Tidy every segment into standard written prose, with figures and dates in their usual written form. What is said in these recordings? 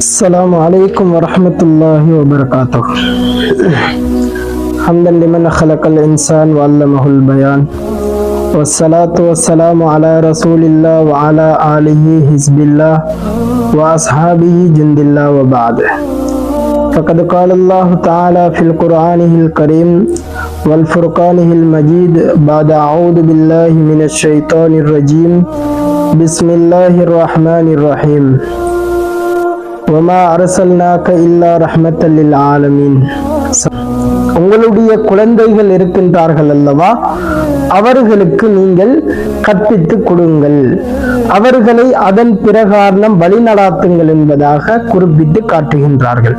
السلام عليكم ورحمة الله وبركاته. حمدا لمن خلق الإنسان وعلمه البيان، والصلاة والسلام على رسول الله وعلى آله حزب الله وأصحابه جند الله وبعد. فقد قال الله تعالى في القرآن الكريم والفرقان المجيد بعد أعوذ بالله من الشيطان الرجيم بسم الله الرحمن الرحيم وما أرسلناك إلا رحمة للعالمين. உங்களுடைய குழந்தைகள் இருக்கின்றார்கள் அல்லவா, அவர்களுக்கு நீங்கள் கற்பித்து கொடுங்கள், அவர்களை அதன் பிரகாரம் வழிநடாத்துங்கள் என்பதாக குறிப்பிட்டு காட்டுகின்றார்கள்.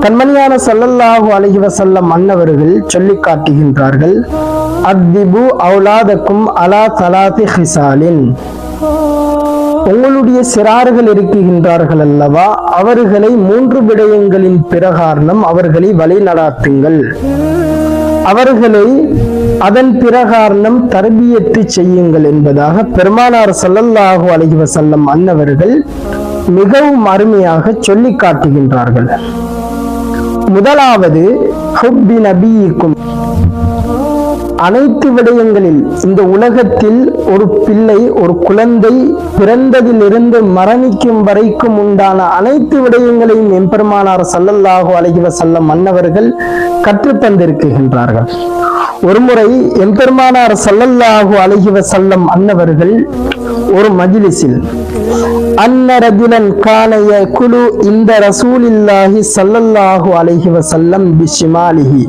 கண்மணியான ஸல்லல்லாஹு அலைஹி வஸல்லம் அன்னவர்கள் சொல்லி காட்டுகின்றார்கள், அத்திபு அவுலாதக்கும் அலா ஸலாத்தி ஹிசாலின். உங்களுடைய சிறார்கள் இருக்கின்றார்கள் அல்லவா, அவர்களை 3 விடயங்களின் பிரகாரம் அவர்களை வழி நடாத்துங்கள், அவர்களை அதன் பிரகாரம் தர்பியத்து செய்யுங்கள் என்பதாக பெருமானார் ஸல்லல்லாஹு அலைஹி வஸல்லம் அன்னவர்கள் மிகவும் அருமையாக சொல்லி காட்டுகின்றார்கள். முதலாவது ஹுப்பி நபியிக்கும். அனைத்து விடயங்களில் இந்த உலகத்தில் ஒரு பிள்ளை, ஒரு குழந்தை பிறந்ததிலிருந்து மரணிக்கும் வரைக்கும் உண்டான அனைத்து விடயங்களையும் எம்பெருமானார் ஸல்லல்லாஹு அலைஹி வஸல்லம் அன்னவர்கள் கற்றுத்தந்திருக்கின்றார்கள். ஒருமுறை எம்பெருமானார் ஸல்லல்லாஹு அலைஹி வஸல்லம் அன்னவர்கள் ஒரு மஜ்லிஸில் அன்ன ரஜுலன் கான யகுலு இந்த ரசூலில்லாஹி ஸல்லல்லாஹு அலைஹி வஸல்லம் பிஷிமாலிஹி.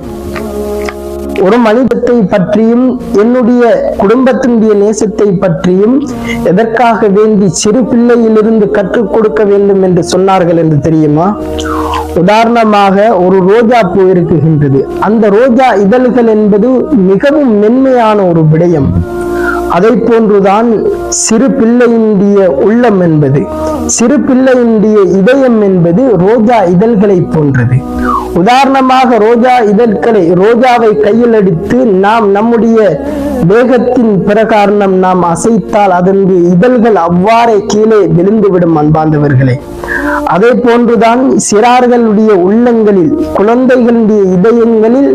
ஒரு மனிதத்தை பற்றியும் என்னுடைய குடும்பத்தினுடைய நேசத்தை பற்றியும் எதற்காக வேண்டி சிறு பிள்ளையிலிருந்து கற்றுக் கொடுக்க வேண்டும் என்று சொன்னார்கள் என்று தெரியுமா? உதாரணமாக ஒரு ரோஜா பூ இருக்குகின்றது. அந்த ரோஜா இதழ்கள் என்பது மிகவும் மென்மையான ஒரு விடயம். அதை போன்றுதான் சிறு பிள்ளையினுடைய உள்ளம் என்பது, சிறு பிள்ளையினுடைய இதயம் என்பது ரோஜா இதழ்களை போன்றது. உதாரணமாக ரோஜாவை கையில் எடுத்து நாம் நம்முடைய வேகத்தின் பிரகாரம் நாம் அசைத்தால் அதனுடைய இதழ்கள் அவ்வாறே கீழே விழுந்துவிடும். அன்பார்ந்தவர்களே, அதே போன்றுதான் சிறார்களுடைய உள்ளங்களில், குழந்தைகளுடைய இதயங்களில்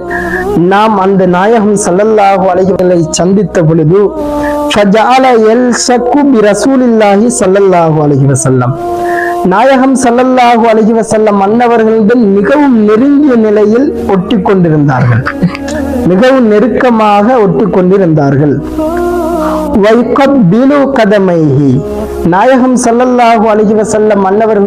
நாம் அந்த நாயகம் ஸல்லல்லாஹு அலைஹி வஸல்லம் சந்தித்த பொழுது நாயகம் ஸல்லல்லாஹு அலைஹி வஸல்லம் அன்னவர்களுடன் மிகவும் நெருங்கிய நிலையில் ஒட்டி கொண்டிருந்தார்கள், மிகவும் நெருக்கமாக ஒட்டி கொண்டிருந்தார்கள். நாயகம் ஸல்லல்லாஹு அலைஹி வஸல்லம் அன்னவர்கள்